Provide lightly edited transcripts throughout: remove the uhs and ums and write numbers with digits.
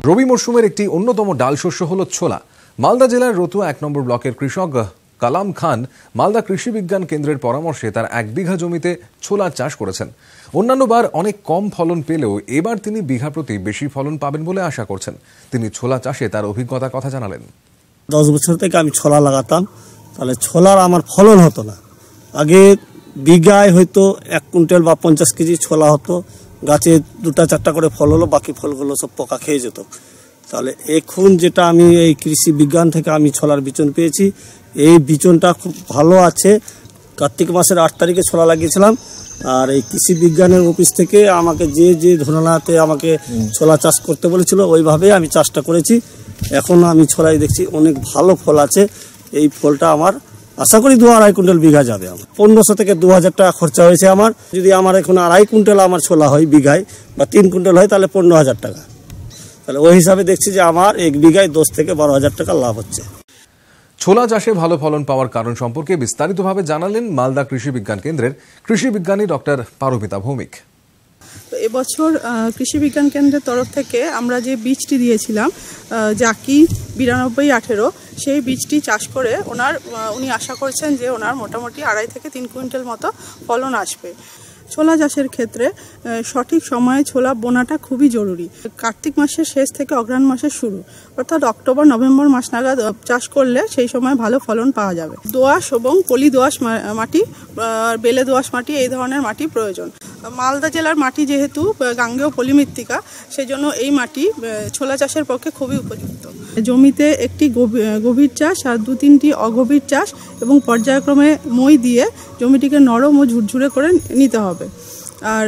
রবি মরশুমের একটি অন্যতম ডাল শস্য হল ছোলা। মালদা জেলার রতুয়া ১ নম্বর ব্লকের কৃষক কালাম খান মালদা কৃষি বিজ্ঞান কেন্দ্রের পরামর্শে তার ১ বিঘা জমিতে ছোলা চাষ করেছেন। অন্যান্যবার অনেক কম ফলন পেলেও এবার তিনি বিঘা প্রতি বেশি ফলন পাবেন বলে আশা করছেন। তিনি ছোলা চাষে তার অভিজ্ঞতার কথা জানালেন। 10 বছর থেকে আমি ছোলা লাগাতাম, তাহলে ছোলার আমার ফলন হতো না। আগে বিঘায় হয়তো 1 কুইন্টাল বা 50 কেজি ছোলা হতো, গাছে 2-4টা করে ফল হলো, বাকি ফলগুলো সব পোকা খেয়ে যেত। তাহলে এখন যেটা আমি এই কৃষি বিজ্ঞান থেকে আমি ছোলার বিচন পেয়েছি, এই বিচনটা খুব ভালো আছে। কার্তিক মাসের 8 তারিখে ছোলা লাগিয়েছিলাম, আর এই কৃষি বিজ্ঞানের অফিস থেকে আমাকে যে ধরনাতে আমাকে ছোলা চাষ করতে বলেছিল ওইভাবে আমি চাষটা করেছি। এখন আমি ছোলাই দেখছি অনেক ভালো ফল আছে। এই ফলটা আমার আশা করি 2-2.5 কুইন্টাল বিঘা যাবে। আমার 1500 থেকে 2000 টাকা খরচা হয়েছে আমার। যদি আমার এখন 2.5 কুইন্টাল আমার ছোলা হয় বিঘায়, বা 3 কুইন্টাল হয়, তাহলে 15,000 টাকা। তাহলে ওই হিসাবে দেখছি যে আমার 1 বিঘায় 10 থেকে 12,000 টাকা লাভ হচ্ছে। ছোলা চাষে ভালো ফলন পাওয়ার কারণ সম্পর্কে বিস্তারিতভাবে জানালেন মালদা কৃষি বিজ্ঞান কেন্দ্রের কৃষি বিজ্ঞানী ডক্টর পারমিতা ভৌমিক। এবছর কৃষি বিজ্ঞান কেন্দ্রের তরফ থেকে আমরা যে বীজটি দিয়েছিলাম জাকি 9218, সেই বীজটি চাষ করে উনি আশা করছেন যে ওনার মোটামুটি 2.5 থেকে 3 কুইন্টাল মতো ফলন আসবে। ছোলা চাষের ক্ষেত্রে সঠিক সময়ে ছোলা বোনাটা খুবই জরুরি। কার্তিক মাসের শেষ থেকে অগ্রহায়ণ মাসের শুরু, অর্থাৎ অক্টোবর-নভেম্বর মাস নাগাদ চাষ করলে সেই সময় ভালো ফলন পাওয়া যাবে। দোআঁশ এবং পলি দোআঁশ মাটি, বেলে দোআঁশ মাটি, এই ধরনের মাটি প্রয়োজন। মালদা জেলার মাটি যেহেতু গাঙ্গেয় পলিমৃত্তিকা, সেই জন্য এই মাটি ছোলা চাষের পক্ষে খুবই উপযুক্ত। জমিতে একটি গভীর চাষ আর 2-3টি অগভীর চাষ এবং পর্যায়ক্রমে মই দিয়ে জমিটিকে নরম ও ঝুরঝুরে করে নিতে হবে। আর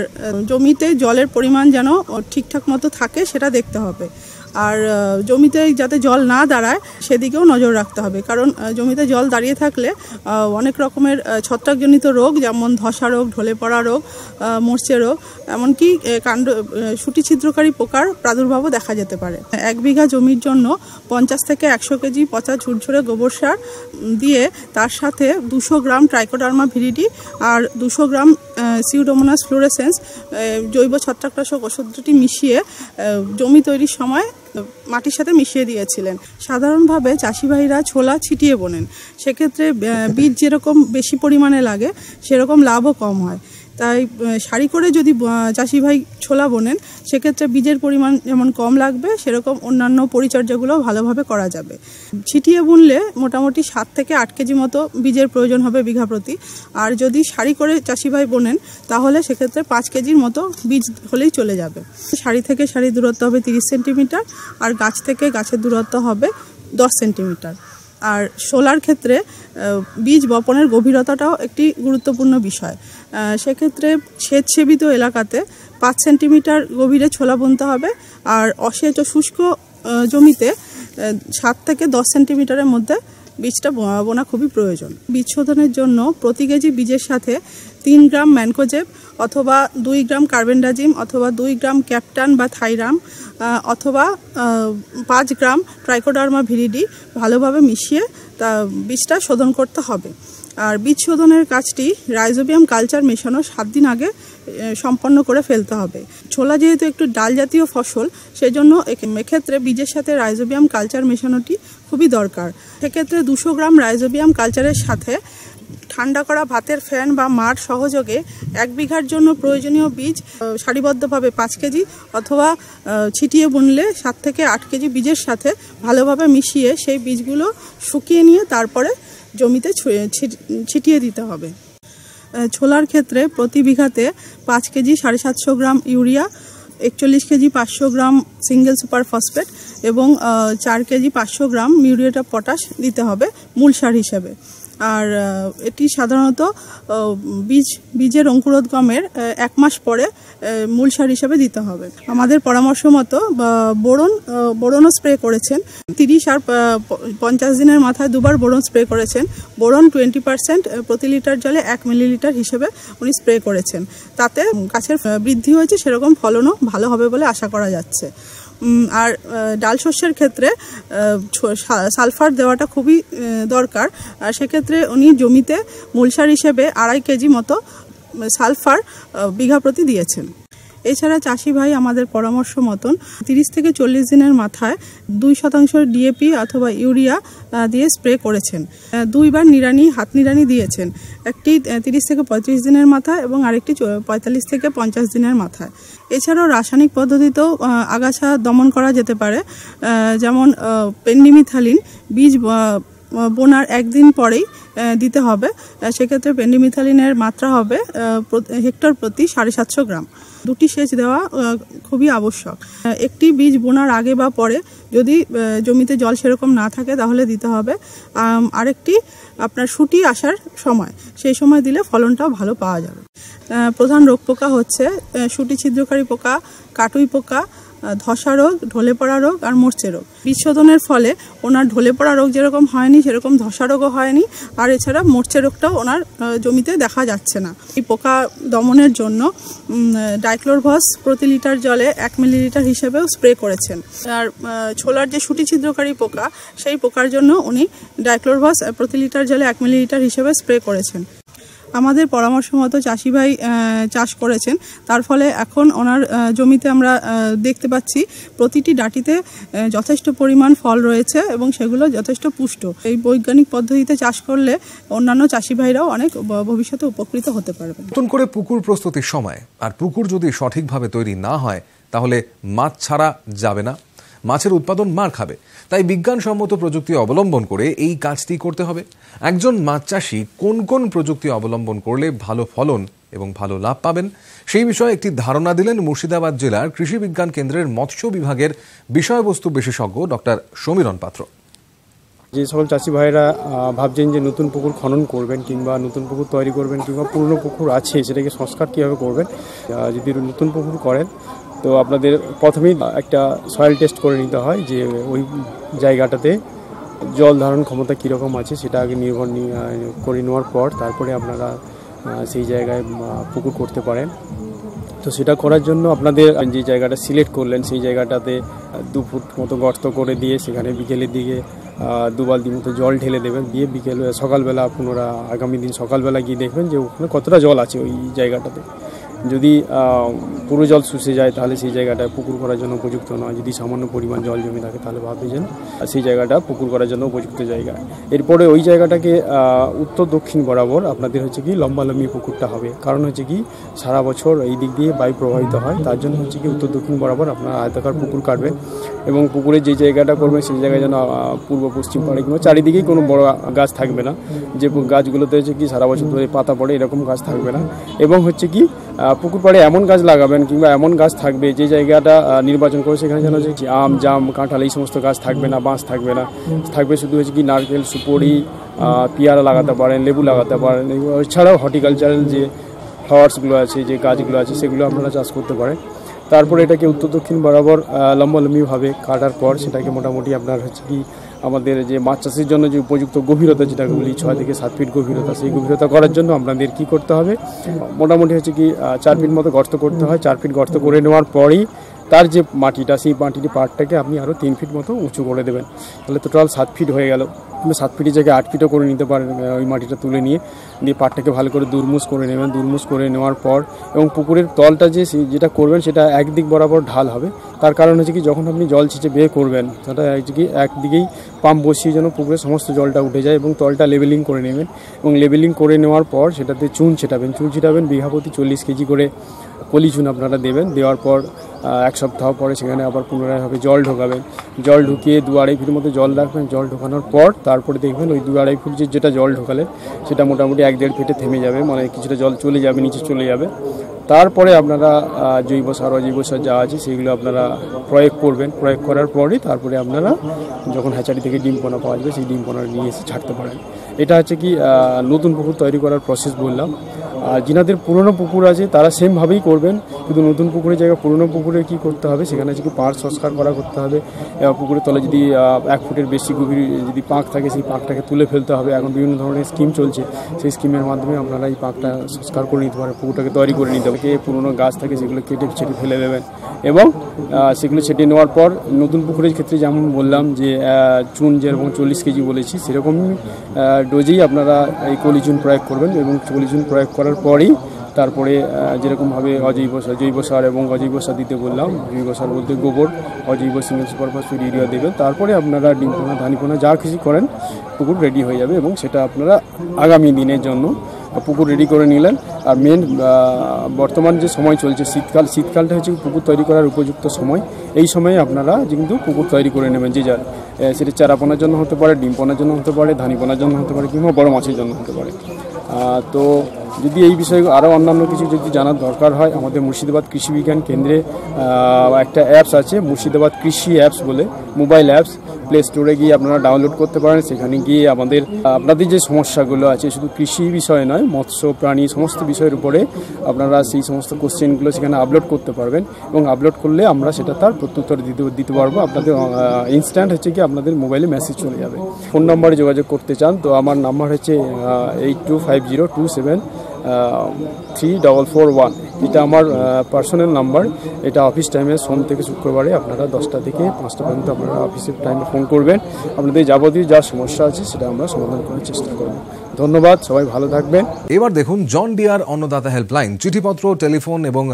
জমিতে জলের পরিমাণ যেন ঠিকঠাক মতো থাকে সেটা দেখতে হবে। আর জমিতে যাতে জল না দাঁড়ায় সেদিকেও নজর রাখতে হবে, কারণ জমিতে জল দাঁড়িয়ে থাকলে অনেক রকমের ছত্রাকজনিত রোগ, যেমন ধসা রোগ, ঢলে পড়া রোগ, মরচে রোগ, এমনকি শুটি ছিদ্রকারী পোকার প্রাদুর্ভাবও দেখা যেতে পারে। 1 বিঘা জমির জন্য 50 থেকে 100 কেজি পচা ঝুরঝুরে গোবর সার দিয়ে তার সাথে 200 গ্রাম ট্রাইকোডার্মা ভিরিডি আর 200 গ্রাম সিউডোমোনাস ফ্লোরেসেন্স জৈব ছত্রাকনাশক ওষুধ দুটি মিশিয়ে জমি তৈরির সময় মাটির সাথে মিশিয়ে দিয়েছিলেন। সাধারণভাবে চাষি ভাইরা ছোলা ছিটিয়ে বোনেন, সেক্ষেত্রে বীজ যেরকম বেশি পরিমাণে লাগে সেরকম লাভও কম হয়। তাই সারি করে যদি চাষি ভাই ছোলা বোনেন, সেক্ষেত্রে বীজের পরিমাণ যেমন কম লাগবে, সেরকম অন্যান্য পরিচর্যাগুলো ভালোভাবে করা যাবে। ছিটিয়ে বুনলে মোটামুটি 7 থেকে 8 কেজি মতো বীজের প্রয়োজন হবে বিঘা প্রতি। আর যদি সারি করে চাষি ভাই বোনেন, তাহলে সেক্ষেত্রে 5 কেজির মতো বীজ হলেই চলে যাবে। সারি থেকে সারি দূরত্ব হবে 30 সেন্টিমিটার, আর গাছ থেকে গাছের দূরত্ব হবে 10 সেন্টিমিটার। আর ছোলার ক্ষেত্রে বীজ বপনের গভীরতাটাও একটি গুরুত্বপূর্ণ বিষয়। সেক্ষেত্রে সেচ সেবিত এলাকাতে 5 সেন্টিমিটার গভীরে ছোলা বুনতে হবে, আর অসেচ ও শুষ্ক জমিতে 7 থেকে 10 সেন্টিমিটারের মধ্যে বীজটা বোনা খুবই প্রয়োজন। বীজ শোধনের জন্য প্রতি কেজি বীজের সাথে 3 গ্রাম ম্যানকোজেব অথবা 2 গ্রাম কার্বেন্ডাজিম অথবা 2 গ্রাম ক্যাপটান বা থাইরাম অথবা 5 গ্রাম ট্রাইকোডার্মা ভিরিডি ভালোভাবে মিশিয়ে তা বীজটা শোধন করতে হবে। আর বীজ শোধনের কাজটি রাইজোবিয়াম কালচার মেশানো 7 দিন আগে সম্পন্ন করে ফেলতে হবে। ছোলা যেহেতু একটু ডাল জাতীয় ফসল, সেজন্য এক্ষেত্রে বীজের সাথে রাইজোবিয়াম কালচার মেশানোটি খুবই দরকার। সেক্ষেত্রে 200 গ্রাম রাইজোবিয়াম কালচারের সাথে ঠান্ডা করা ভাতের ফ্যান বা মাঠ সহযোগে 1 বিঘার জন্য প্রয়োজনীয় বীজ সারিবদ্ধভাবে 5 কেজি অথবা ছিটিয়ে বুনলে 7 থেকে 8 কেজি বীজের সাথে ভালোভাবে মিশিয়ে সেই বীজগুলো শুকিয়ে নিয়ে তারপরে জমিতে ছিটিয়ে দিতে হবে। ছোলার ক্ষেত্রে প্রতি বিঘাতে 5 কেজি 750 গ্রাম ইউরিয়া, 41 কেজি 500 গ্রাম সিঙ্গেল সুপার ফসফেট এবং 4 KG 500 gram muriate of potash দিতে হবে মূল সার হিসেবে। আর এটি সাধারণত বীজের অঙ্কুরোদ্গমের 1 মাস পরে মূল সার হিসেবে দিতে হবে। আমাদের পরামর্শ মতো বোরনও স্প্রে করেছেন। 30 আর 50 দিনের মাথায় 2বার বোরন স্প্রে করেছেন। বোরন 20% প্রতি লিটার জলে 1 মিলিলিটার হিসেবে উনি স্প্রে করেছেন। তাতে গাছের বৃদ্ধি হয়েছে, সেরকম ফলনও ভালো হবে বলে আশা করা যাচ্ছে। আর ডাল শস্যের ক্ষেত্রে সালফার দেওয়াটা খুবই দরকার। আর সেক্ষেত্রে উনি জমিতে মূল সার হিসেবে 2.5 কেজি মতো সালফার বিঘা প্রতি দিয়েছেন। এছাড়া চাষি ভাই আমাদের পরামর্শ মতন 30 থেকে 40 দিনের মাথায় 2% ডিএপি অথবা ইউরিয়া দিয়ে স্প্রে করেছেন। 2বার হাত নিড়ানি দিয়েছেন, একটি 30 থেকে 35 দিনের মাথায় এবং আরেকটি 45 থেকে 50 দিনের মাথায়। এছাড়াও রাসায়নিক পদ্ধতিতেও আগাছা দমন করা যেতে পারে, যেমন পেন্ডিমিথালিন বীজ বোনার একদিন পরেই দিতে হবে। সেক্ষেত্রে পেন্ডিমিথালিনের মাত্রা হবে হেক্টর প্রতি 750 গ্রাম। 2টি সেচ দেওয়া খুবই আবশ্যক। একটি বীজ বোনার আগে বা পরে যদি জমিতে জল সেরকম না থাকে তাহলে দিতে হবে। আরেকটি আপনার শুটি আসার সময়, সেই সময় দিলে ফলনটাও ভালো পাওয়া যাবে। প্রধান রোগ পোকা হচ্ছে শুটি ছিদ্রকারী পোকা, কাটুই পোকা, ধসা রোগ, ঢলে পড়া রোগ আর মরচে রোগ। বীজ শোধনের ফলে ওনার ঢলে পড়া রোগ যেরকম হয়নি সেরকম ধসা রোগও হয়নি, আর এছাড়া মরচে রোগটাও ওনার জমিতে দেখা যাচ্ছে না। এই পোকা দমনের জন্য ডাইক্লোরভস প্রতি লিটার জলে 1 মিলিলিটার হিসেবেও স্প্রে করেছেন। আর ছোলার যে শুটি ছিদ্রকারী পোকা, সেই পোকার জন্য উনি ডাইক্লোরভস প্রতি লিটার জলে 1 মিলিলিটার হিসেবে স্প্রে করেছেন। আমাদের পরামর্শ মতো চাষি ভাই চাষ করেছেন, তার ফলে এখন ওনার জমিতে আমরা দেখতে পাচ্ছি প্রতিটি ডাঁটিতে যথেষ্ট পরিমাণ ফল রয়েছে এবং সেগুলো যথেষ্ট পুষ্ট। এই বৈজ্ঞানিক পদ্ধতিতে চাষ করলে অন্যান্য চাষি ভাইরাও অনেক ভবিষ্যতে উপকৃত হতে পারবে। নতুন করে পুকুর প্রস্তুতির সময় আর পুকুর যদি সঠিকভাবে তৈরি না হয় তাহলে মাছ ছাড়া যাবে না, মাছের উৎপাদন মার খাবে। তাই বিজ্ঞানসম্মত প্রযুক্তি অবলম্বন করে এই কাজটি করতে হবে। একজন মাছ চাষি কোন কোন প্রযুক্তি অবলম্বন করলে ভালো ফলন এবং ভালো লাভ পাবেন সেই বিষয়ে একটি ধারণা দিলেন মুর্শিদাবাদ জেলার কৃষি বিজ্ঞান কেন্দ্রের মৎস্য বিভাগের বিষয়বস্তু বিশেষজ্ঞ ডক্টর সমীরণ পাত্র। যে সকল চাষি ভাইরা ভাবছেন যে নতুন পুকুর খনন করবেন কিংবা নতুন পুকুর তৈরি করবেন কিংবা পুরনো পুকুর আছে সেটাকে সংস্কার কীভাবে করবেন, যদি নতুন পুকুর করেন তো আপনাদের প্রথমেই একটা সয়েল টেস্ট করে নিতে হয় যে ওই জায়গাটাতে জল ধারণ ক্ষমতা কীরকম আছে সেটা আগে নির্ভর করে নেওয়ার পর তারপরে আপনারা সেই জায়গায় পুকুর করতে পারেন। তো সেটা করার জন্য আপনাদের যে জায়গাটা সিলেক্ট করলেন সেই জায়গাটাতে 2 ফুট মতো গর্ত করে দিয়ে সেখানে বিকেলের দিকে 2 বালতি মতো জল ঢেলে দেবেন। দিয়ে সকালবেলা আপনারা আগামী দিন সকালবেলা গিয়ে দেখবেন যে ওখানে কতটা জল আছে ওই জায়গাটাতে। যদি পুরো জল শুষে যায় তাহলে সেই জায়গাটা পুকুর করার জন্য উপযুক্ত নয়। যদি সামান্য পরিমাণ জল জমে থাকে তাহলে ভাববেন সেই জায়গাটা পুকুর করার জন্য উপযুক্ত জায়গা। এরপরে ওই জায়গাটাকে উত্তর দক্ষিণ বরাবর আপনাদের হচ্ছে কি লম্বালম্বি পুকুরটা হবে। কারণ হচ্ছে কি সারা বছর এই দিক দিয়ে বায়ু প্রবাহিত হয়, তার জন্য হচ্ছে কি উত্তর দক্ষিণ বরাবর আপনারা আয়তাকার পুকুর কাটবেন এবং পুকুরের যে জায়গাটা করবেন সেই জায়গায় যেন পূর্ব পশ্চিম পাড়ে কিংবা চারিদিকেই কোনো বড় গাছ থাকবে না, যে গাছগুলোতে হচ্ছে কি সারা বছর ধরে পাতা পড়ে এরকম গাছ থাকবে না। এবং হচ্ছে কি পুকুর পাড়ে এমন গাছ লাগাবেন কিংবা এমন গাছ থাকবে যে জায়গাটা নির্বাচন করে সেখানে যেন হচ্ছে আম, জাম, কাঁঠাল এই সমস্ত গাছ থাকবে না, বাঁশ থাকবে না, থাকবে শুধু হচ্ছে কি নারকেল, সুপারি, পেয়ারা লাগাতে পারেন, লেবু লাগাতে পারেন। এছাড়াও হর্টিকালচারাল যে ফ্লাওয়ার্সগুলো আছে, যে গাছগুলো আছে সেগুলো আপনারা চাষ করতে পারেন। তারপরে এটাকে উত্তর দক্ষিণ বরাবর লম্বালম্বিভাবে কাটার পর সেটাকে মোটামুটি আপনার হচ্ছে কি আমাদের যে মাছ চাষের জন্য যে উপযুক্ত গভীরতা যেটাকে বলি 6 থেকে 7 ফিট গভীরতা, সেই গভীরতা করার জন্য আপনাদের কি করতে হবে, মোটামুটি হচ্ছে কি 4 ফিট মতো গর্ত করতে হয়। 4 ফিট গর্ত করে নেওয়ার পরেই তার যে মাটিটা সেই মাটির পাড়টাকে আপনি আরও 3 ফিট মতো উঁচু করে দেবেন। তাহলে টোটাল 7 ফিট হয়ে গেল। 7 ফিটের জায়গায় 8 ফিটও করে নিতে পারেন। ওই মাটিটা তুলে নিয়ে পাড়টাকে ভালো করে দুরমুস করে নেবেন। দুরমুস করে নেওয়ার পর এবং পুকুরের তলটা যেটা করবেন সেটা একদিক বরাবর ঢাল হবে। তার কারণ হচ্ছে কি যখন আপনি জল ছিঁচে বের করবেন সেটা হচ্ছে কি একদিকেই পাম্প বসিয়ে যেন পুকুরের সমস্ত জলটা উঠে যায় এবং তলটা লেভেলিং করে নেবেন। এবং লেভেলিং করে নেওয়ার পর সেটাতে চুন ছিটাবেন বিঘা প্রতি 40 কেজি করে পলি চুন আপনারা দেবেন। দেওয়ার পর 1 সপ্তাহ পরে সেখানে আবার পুনরায়ভাবে জল ঢোকাবেন। জল ঢুকিয়ে 2-2.5 ফিট মতো জল রাখবেন। জল ঢোকানোর পর তারপরে দেখবেন ওই 2-2.5 ফুট যেটা জল ঢোকালেন সেটা মোটামুটি 1-1.5 ফিটে থেমে যাবে, মানে কিছুটা জল চলে যাবে, নিচে চলে যাবে। তারপরে আপনারা জৈব সার অজৈব সার যা আছে সেগুলো আপনারা প্রয়োগ করবেন। প্রয়োগ করার পরই তারপরে আপনারা যখন হ্যাচারি থেকে ডিম পোনা পাওয়া যাবে সেই ডিম পোনা নিয়ে এসে ছাড়তে পারেন। এটা হচ্ছে কি নতুন পুকুর তৈরি করার প্রসেস বললাম। আর যিনাদের পুরনো পুকুর আছে তারা সেমভাবেই করবেন, কিন্তু নতুন পুকুরের জায়গায় পুরনো পুকুরে কী করতে হবে, সেখানে হচ্ছে কি পাড় সংস্কার করতে হবে। পুকুরের তলে যদি 1 ফুটের বেশি গভীর যদি পাঁক থাকে সেই পাঁকটাকে তুলে ফেলতে হবে। এখন বিভিন্ন ধরনের স্কিম চলছে, সেই স্কিমের মাধ্যমে আপনারা এই পাঁকটা সংস্কার করে নিতে পারেন, পুকুরটাকে তৈরি করে নিতে হবে। পুরনো গাছ থাকে সেগুলো কেটে ছেটে ফেলে দেবেন এবং সেগুলো ছেটে নেওয়ার পর নতুন পুকুরের ক্ষেত্রে যেমন বললাম যে চুন যেরকম 40 কেজি বলেছি সেরকমই ডোজেই আপনারা এই কলি চুন প্রয়োগ করবেন এবং কলি চুন প্রয়োগ করার পরেই তারপরে যেরকমভাবে জৈব সার এবং অজৈব সার দিতে বললাম, জৈব সার বলতে গোবর, অজৈব সিঙ্গেল সুপার ফসফেট ইউরিয়া দেবেন। তারপরে আপনারা ডিমপোনা ধানিপোনা যা কিছু করেন পুকুর রেডি হয়ে যাবে এবং সেটা আপনারা আগামী দিনের জন্য পুকুর রেডি করে নিলেন। আর মেন বর্তমান যে সময় চলছে শীতকালটা হচ্ছে পুকুর তৈরি করার উপযুক্ত সময়। এই সময়ে আপনারা কিন্তু পুকুর তৈরি করে নেবেন, যে যার সেটা চারাপোনার জন্য হতে পারে, ডিমপোনার জন্য হতে পারে, ধানিপোনার জন্য হতে পারে, কিংবা বড় মাছের জন্য হতে পারে। তো যদি এই বিষয়ে আরও অন্যান্য কিছু যদি জানার দরকার হয়, আমাদের মুর্শিদাবাদ কৃষি বিজ্ঞান কেন্দ্রে একটা অ্যাপস আছে, মুর্শিদাবাদ কৃষি অ্যাপস বলে, মোবাইল অ্যাপস। প্লে স্টোরে গিয়ে আপনারা ডাউনলোড করতে পারেন। সেখানে গিয়ে আপনাদের যে সমস্যাগুলো আছে, শুধু কৃষি বিষয় নয়, মৎস্য প্রাণী সমস্ত বিষয়ের উপরে আপনারা সেই সমস্ত কোশ্চেনগুলো সেখানে আপলোড করতে পারবেন এবং আপলোড করলে আমরা সেটা তার প্রত্যুত্তর দিতে পারবো। আপনাদের ইনস্ট্যান্ট হচ্ছে কি আপনাদের মোবাইলে মেসেজ চলে যাবে। ফোন নাম্বারে যোগাযোগ করতে চান তো আমার নাম্বার হচ্ছে 8250273441। এটা আমার পার্সোনাল নাম্বার। এটা অফিস টাইমে সোম থেকে শুক্রবারে আপনারা 10টা থেকে 5টা পর্যন্ত আপনারা অফিসের টাইমে ফোন করবেন। আপনাদের যাবতীয় যা সমস্যা আছে সেটা আমরা সমাধান করার চেষ্টা করব। ধন্যবাদ, সবাই ভালো থাকবেন। এবার দেখুন জন ডিয়ার অন্নদাতা হেল্পলাইন। চিঠিপত্র, টেলিফোন এবং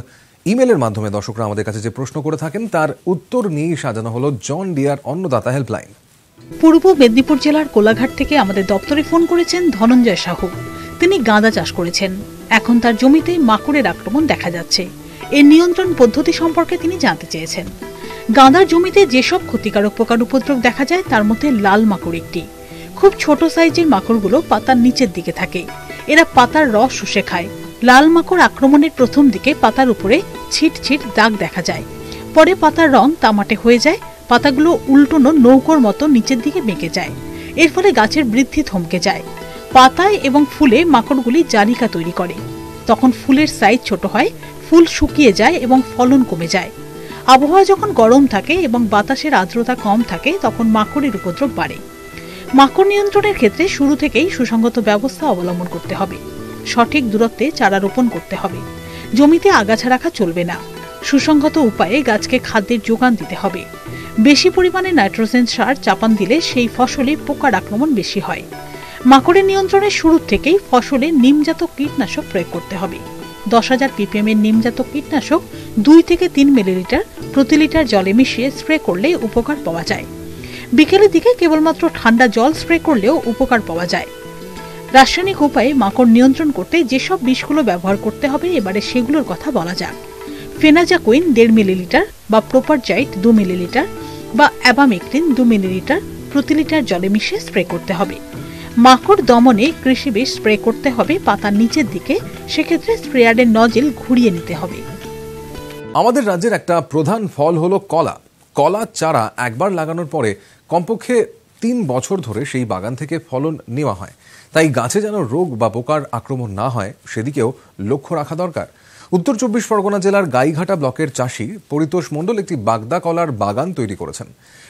ইমেলের মাধ্যমে দর্শকরা আমাদের কাছে যে প্রশ্ন করে থাকেন তার উত্তর নিয়েই সাজানো হলো জন ডিয়ার অন্নদাতা হেল্পলাইন। পূর্ব মেদিনীপুর জেলার কোলাঘাট থেকে আমাদের দপ্তরে ফোন করেছেন ধনঞ্জয় সাহু। তিনি গাঁদা চাষ করেছেন। এখন তার জমিতে মাকড়ের আক্রমণ দেখা যাচ্ছে। এর নিয়ন্ত্রণ পদ্ধতি সম্পর্কে তিনি জানতে চেয়েছেন। গাঁদার জমিতে যেসব ক্ষতিকারক পোকার উপদ্রব দেখা যায় তার মধ্যে লাল মাকড় একটি। খুব ছোট সাইজের মাকড়গুলো পাতার নিচের দিকে থাকে। এরা পাতার রস শুষে খায়। লাল মাকড় আক্রমণের প্রথম দিকে পাতার উপরে ছিট ছিট দাগ দেখা যায়। পরে পাতার রং তামাটে হয়ে যায়। পাতাগুলো উল্টোনো নৌকোর মতো নিচের দিকে বেঁকে যায়। এর ফলে গাছের বৃদ্ধি থমকে যায়। পাতায় এবং ফুলে মাকড়গুলি জালিকা তৈরি করে। তখন ফুলের সাইজ ছোট হয়, ফুল শুকিয়ে যায় এবং ফলন কমে যায়। আবহাওয়া যখন গরম থাকে এবং বাতাসের আর্দ্রতা কম থাকে তখন মাকড়ের উপদ্রব বাড়ে। মাকড় নিয়ন্ত্রণের ক্ষেত্রে শুরু থেকেই সুসংগত ব্যবস্থা অবলম্বন করতে হবে। সঠিক দূরত্বে চারা রোপণ করতে হবে। জমিতে আগাছা রাখা চলবে না। সুসংগত উপায়ে গাছকে খাদ্যের যোগান দিতে হবে। বেশি পরিমাণে নাইট্রোজেন সার চাপান দিলে সেই ফসলে পোকার আক্রমণ বেশি হয়। মাকড়ের নিয়ন্ত্রণের শুরু থেকেই ফসলে নিমজাত কীটনাশক প্রয়োগ করতে হবে। 10,000 ppm এর নিমজাত কীটনাশক 2 থেকে 3 মিলিলিটার প্রতি লিটার জলে মিশিয়ে স্প্রে করলে উপকার পাওয়া যায়। বিকেলের দিকে কেবলমাত্র ঠান্ডা জল স্প্রে করলেও উপকার পাওয়া যায়। রাসায়নিক উপায়ে মাকড় নিয়ন্ত্রণ করতে যেসব বিষগুলো ব্যবহার করতে হবে এবারে সেগুলোর কথা বলা যাক। ফেনাজাকুইন 1.5 মিলিলিটার বা প্রোপারজাইট 2 মিলিলিটার বা অ্যাবামেক্টিন 2 মিলিলিটার প্রতি লিটার জলে মিশিয়ে স্প্রে করতে হবে। মাকড় দমনে কৃষি বিষ স্প্রে করতে হবে পাতার নিচের দিকে। সেক্ষেত্রে স্প্রেয়ারের নজেল ঘুরিয়ে নিতে হবে। আমাদের রাজ্যের একটা প্রধান ফল হলো কলা। কলার চারা একবার লাগানোর পরে কমপক্ষে 3 বছর ধরে সেই বাগান থেকে ফলন নেওয়া হয়। তাই গাছে যেন রোগ বা পোকার আক্রমণ না হয় সেদিকেও লক্ষ্য রাখা দরকার। উত্তর 24 পরগনা জেলার গাইঘাটা ব্লকের চাষি পরিতোষ মণ্ডল একটি বাগদা কলার বাগান তৈরি করেছেন।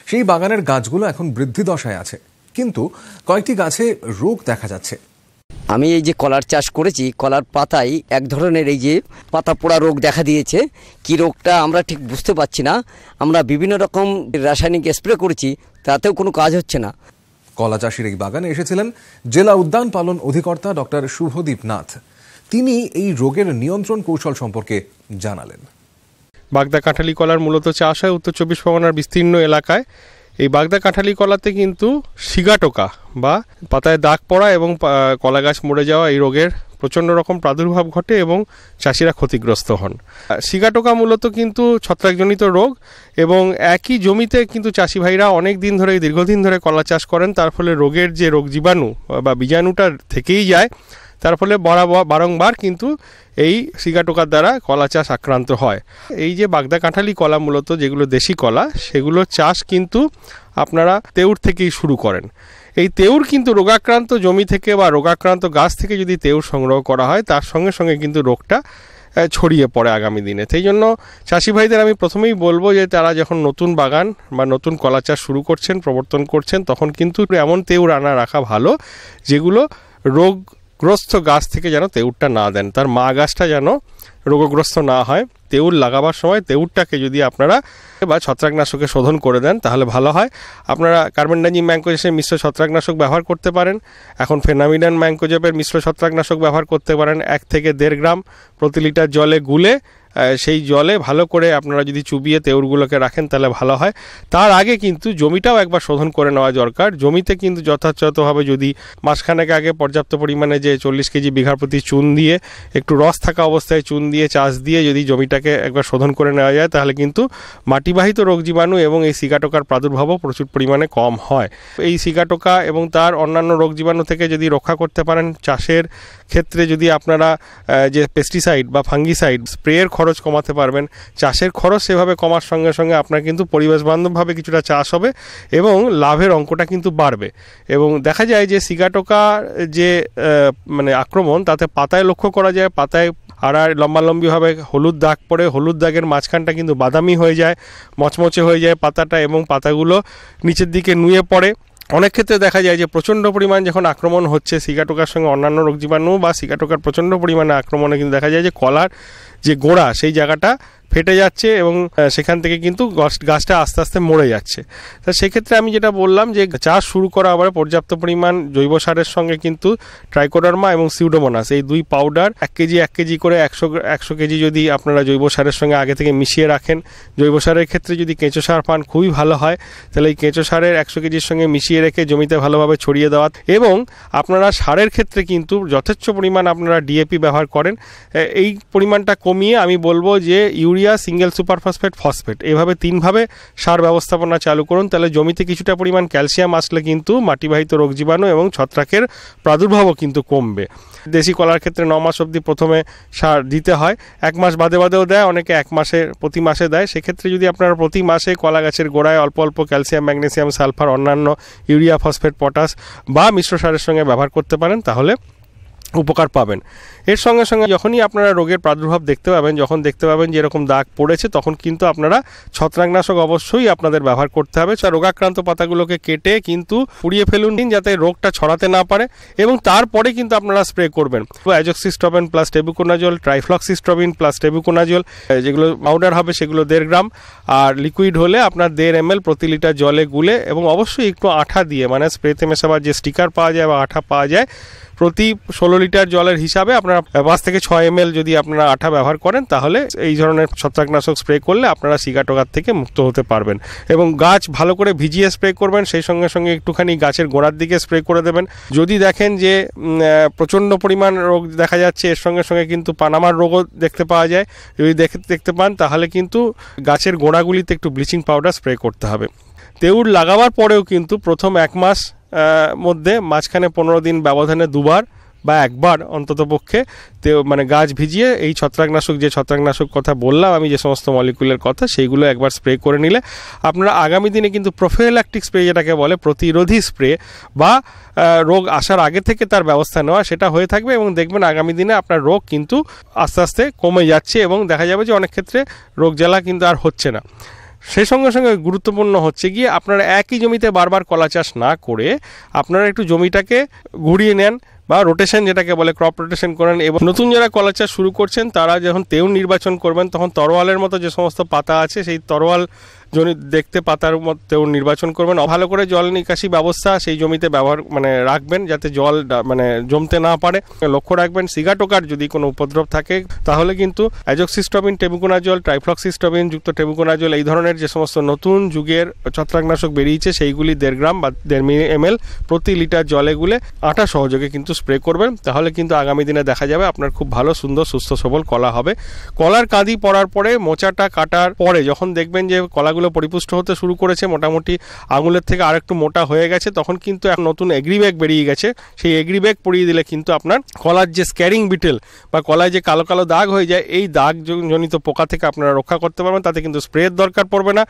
সেই বাগানের গাছগুলো এখন বৃদ্ধি দশায় আছে, কিন্তু কয়েকটি গাছে রোগ দেখা যাচ্ছে। আমি এই যে কলার চাষ করেছি, কলার পাতায় এক ধরনের এই যে পাতা পোড়া রোগ দেখা দিয়েছে। কি রোগটা আমরা ঠিক বুঝতে পারছি না। আমরা বিভিন্ন রকম রাসায়নিক স্প্রে করেছি, তাতেও কোনো কাজ হচ্ছে না। কলা চাষির এই বাগানে এসেছিলেন জেলা উদ্যান পালন অধিকর্তা ডক্টর শুভদীপ নাথ। তিনি এই রোগের নিয়ন্ত্রণ কৌশল সম্পর্কে জানালেন। বাগদা কাঁঠালি কলার মূলত চাষ হয় উত্তর 24 পরগনার বিস্তীর্ণ এলাকায়। এই বাগদা কাঁঠালি কলাতে কিন্তু শিগাটোকা বা পাতায় দাগ পড়া এবং কলা গাছ মরে যাওয়া এই রোগের প্রচণ্ড রকম প্রাদুর্ভাব ঘটে এবং চাষিরা ক্ষতিগ্রস্ত হন। শিগাটোকা মূলত কিন্তু ছত্রাকজনিত রোগ এবং একই জমিতে কিন্তু চাষি ভাইরা অনেক দিন ধরে দীর্ঘদিন ধরে কলা চাষ করেন। তার ফলে রোগের যে রোগ জীবাণু বা বীজাণুটা থেকেই যায়, তার ফলে বারংবার কিন্তু এই শিগাটোকার দ্বারা কলা চাষ আক্রান্ত হয়। এই যে বাগদা কাঁঠালি কলা মূলত যেগুলো দেশি কলা, সেগুলো চাষ কিন্তু আপনারা তেওড় থেকেই শুরু করেন। এই তেওড় কিন্তু রোগাক্রান্ত জমি থেকে বা রোগাক্রান্ত গাছ থেকে যদি তেওড় সংগ্রহ করা হয় তার সঙ্গে সঙ্গে কিন্তু রোগটা ছড়িয়ে পড়ে আগামী দিনে। সেই জন্য চাষি ভাইদের আমি প্রথমেই বলবো যে তারা যখন নতুন বাগান বা নতুন কলা চাষ শুরু করছেন, প্রবর্তন করছেন, তখন কিন্তু এমন তেওড় আনা রাখা ভালো যেগুলো রোগগ্রস্ত গাছ থেকে যেন তেওড়টা না দেন, তার মা গাছটা যেন রোগগ্রস্ত না হয়। তেউর লাগাবার সময় তেউরটাকে যদি আপনারা বা ছত্রাকনাশকে শোধন করে দেন তাহলে ভালো হয়। আপনারা কার্বেন্ডাজিম ম্যাঙ্কোজেবের মিশ্র ছত্রাকনাশক ব্যবহার করতে পারেন। এখন ফেনামিডান ম্যাঙ্কোজেবের মিশ্র ছত্রাকনাশক ব্যবহার করতে পারেন 1 থেকে 1.5 গ্রাম প্রতি লিটার জলে গুলে। সেই জলে ভালো করে আপনারা যদি চুবিয়ে তেউরগুলোকে রাখেন তাহলে ভালো হয়। তার আগে কিন্তু জমিটাও একবার শোধন করে নেওয়া দরকার। জমিতে কিন্তু যথাযথভাবে যদি মাসখানেক আগে পর্যাপ্ত পরিমাণে যে 40 কেজি বিঘা প্রতি চুন দিয়ে একটু রস থাকা অবস্থায় চুন দিয়ে চাষ দিয়ে যদি জমিটাকে একবার শোধন করে নেওয়া যায় তাহলে কিন্তু মাটিবাহিত রোগ জীবাণু এবং এই সিগাটোকার প্রাদুর্ভাবও প্রচুর পরিমাণে কম হয়। এই সিগাটোকা এবং তার অন্যান্য রোগ জীবাণু থেকে যদি রক্ষা করতে পারেন, চাষের ক্ষেত্রে যদি আপনারা যে পেস্টিসাইড বা ফাঙ্গিসাইড স্প্রের খরচ কমাতে পারবেন, চাষের খরচ সেভাবে কমার সঙ্গে সঙ্গে আপনার কিন্তু পরিবেশ বান্ধবভাবে কিছুটা চাষ হবে এবং লাভের অঙ্কটা কিন্তু বাড়বে। এবং দেখা যায় যে সিগাটোকা যে মানে আক্রমণ তাতে পাতায় লক্ষ্য করা যায়, পাতায় আড়ায় লম্বালম্বিভাবে হলুদ দাগ পড়ে, হলুদ দাগের মাঝখানটা কিন্তু বাদামি হয়ে যায়, মচমচে হয়ে যায় পাতাটা এবং পাতাগুলো নিচের দিকে নুয়ে পড়ে। অনেক ক্ষেত্রে দেখা যায় যে প্রচণ্ড পরিমাণ যখন আক্রমণ হচ্ছে সিগাটোকার সঙ্গে অন্যান্য রোগ জীবাণু বা সিগাটোকার প্রচণ্ড পরিমাণে আক্রমণে কিন্তু দেখা যায় যে কলার যে গোড়া সেই জায়গাটা ফেটে যাচ্ছে এবং সেখান থেকে কিন্তু গাছটা আস্তে আস্তে মরে যাচ্ছে। তা সেক্ষেত্রে আমি যেটা বললাম যে চাষ শুরু করা আবার পর্যাপ্ত পরিমাণ জৈব সারের সঙ্গে কিন্তু ট্রাইকোডার্মা এবং সিউডোমোনাস এই 2 পাউডার 1 কেজি করে 100 কেজি যদি আপনারা জৈব সারের সঙ্গে আগে থেকে মিশিয়ে রাখেন। জৈব সারের ক্ষেত্রে যদি কেঁচো সার পান খুবই ভালো হয়, তাহলে এই কেঁচো সারের 100 কেজির সঙ্গে মিশিয়ে রেখে জমিতে ভালোভাবে ছড়িয়ে দেওয়া। এবং আপনারা সারের ক্ষেত্রে কিন্তু যথেষ্ট পরিমাণ আপনারা ডিএপি ব্যবহার করেন, এই পরিমাণটা কমিয়ে আমি বলবো যে urea, single super phosphate, phosphate এইভাবে 3ভাবে সার ব্যবস্থাপনা চালু করুন। তাহলে জমিতে কিছুটা পরিমাণ ক্যালসিয়াম আসলে কিন্তু মাটিবাহিত রোগ জীবাণু এবং ছত্রাকের প্রাদুর্ভাবও কিন্তু কমবে। দেশি কলার ক্ষেত্রে 9 মাস অবধি প্রথমে সার দিতে হয়, 1 মাস বাদে বাদেও দেয়, অনেকে প্রতি মাসে দেয়। সেক্ষেত্রে যদি আপনারা প্রতি মাসে কলা গাছের গোড়ায় অল্প অল্প ক্যালসিয়াম, ম্যাগনেসিয়াম, সালফার, অন্যান্য ইউরিয়া, ফসফেট, পটাশ বা মিশ্র সারের সঙ্গে ব্যবহার করতে পারেন তাহলে উপকার পাবেন। এর সঙ্গে সঙ্গে যখনই আপনারা রোগের প্রাদুর্ভাব দেখতে পাবেন, যখন দেখতে পাবেন যে এরকম দাগ পড়েছে, তখন কিন্তু আপনারা ছত্রাকনাশক অবশ্যই আপনাদের ব্যবহার করতে হবে। রোগাক্রান্ত পাতাগুলোকে কেটে কিন্তু পুড়িয়ে ফেলুন যাতে রোগটা ছড়াতে না পারে এবং তারপরে কিন্তু আপনারা স্প্রে করবেন। অ্যাজোক্সিস্ট্রবিন প্লাস টেবুকোনাজল, ট্রাইফ্লক্সিস্ট্রবিন প্লাস টেবুকোনাজল, যেগুলো পাউডার হবে সেগুলো 1.5 গ্রাম, আর লিকুইড হলে আপনার 1.5 ml প্রতি লিটার জলে গুলে এবং অবশ্যই একটু আঠা দিয়ে, মানে স্প্রেতে মেশাবার যে স্টিকার পাওয়া যায় বা আঠা পাওয়া যায়, প্রতি 16 লিটার জলের হিসাবে আপনারা 5 থেকে 6 ml যদি আপনারা আঠা ব্যবহার করেন তাহলে এই ধরনের ছত্রাকনাশক স্প্রে করলে আপনারা সিগাটোকার থেকে মুক্ত হতে পারবেন। এবং গাছ ভালো করে ভিজিয়ে স্প্রে করবেন, সেই সঙ্গে সঙ্গে একটুখানি গাছের গোড়ার দিকে স্প্রে করে দেবেন। যদি দেখেন যে প্রচণ্ড পরিমাণ রোগ দেখা যাচ্ছে, এর সঙ্গে সঙ্গে কিন্তু পানামার রোগও দেখতে পাওয়া যায়, যদি দেখতে পান তাহলে কিন্তু গাছের গোড়াগুলিতে একটু ব্লিচিং পাউডার স্প্রে করতে হবে। তেউর লাগাবার পরেও কিন্তু প্রথম 1 মাস মধ্যে মাঝখানে 15 দিন ব্যবধানে 2বার বা 1বার অন্তত পক্ষে মানে গাছ ভিজিয়ে এই ছত্রাকনাশক কথা বললাম আমি, যে সমস্ত মলিকুলের কথা, সেইগুলো একবার স্প্রে করে নিলে আপনারা আগামী দিনে কিন্তু প্রোফিল্যাক্টিক স্প্রে যেটাকে বলে প্রতিরোধী স্প্রে বা রোগ আসার আগে থেকে তার ব্যবস্থা নেওয়া, সেটা হয়ে থাকবে এবং দেখবেন আগামী দিনে আপনার রোগ কিন্তু আস্তে আস্তে কমে যাচ্ছে এবং দেখা যাবে যে অনেক ক্ষেত্রে রোগ জ্বালা কিন্তু আর হচ্ছে না। সেই সঙ্গে সঙ্গে গুরুত্বপূর্ণ হচ্ছে গিয়ে আপনারা একই জমিতে বারবার কলা চাষ না করে আপনারা একটু জমিটাকে ঘুরিয়ে নেন বা রোটেশন যেটাকে বলে ক্রপ রোটেশন করেন। এবং নতুন যারা কলা চাষ শুরু করছেন তারা যখন তেউ নির্বাচন করবেন তখন তরোয়ালের মতো যে সমস্ত পাতা আছে সেই তরোয়াল দেখতে পাতার মধ্যেও নির্বাচন করবেন। ভালো করে জল নিকাশি ব্যবস্থা সেই জমিতে রাখবেন যাতে জল জমতে না পারে, লক্ষ্য রাখবেন। সিগাটোকার যদি কোনো উপদ্রব থাকে তাহলে কিন্তু অ্যাজোক্সিস্ট্রবিন, টেবুকোনাজল, ট্রাইফ্লক্সিস্ট্রবিন যুক্ত টেবুকোনাজল এই ধরনের যে সমস্ত নতুন যুগের ছত্রাকনাশক বেরিয়েছে সেইগুলি 1.5 গ্রাম বা 1.5 ml প্রতি লিটার জলে গুলে আটা সহযোগে কিন্তু স্প্রে করবেন। তাহলে কিন্তু আগামী দিনে দেখা যাবে আপনার খুব ভালো, সুন্দর, সুস্থ সবল কলা হবে। কলার কাঁদি পড়ার পরে, মোচাটা কাটার পরে যখন দেখবেন যে কলাগুলো পরিপুষ্ট হতে শুরু করেছে, মোটামুটি আঙুলের থেকে আরেকটু মোটা হয়ে গেছে, তখন কিন্তু এক নতুন এগ্রিব্যাগ বেরিয়ে গেছে। সেই এগ্রিব্যাগ পরিয়ে দিলে কিন্তু আপনার কলার যে স্ক্যারিং বিটেল বা কলায় যে কালো কালো দাগ হয়ে যায়, এই দাগ জনিত পোকা থেকে আপনারা রক্ষা করতে পারবেন। তাতে কিন্তু স্প্রের দরকার পড়বে না।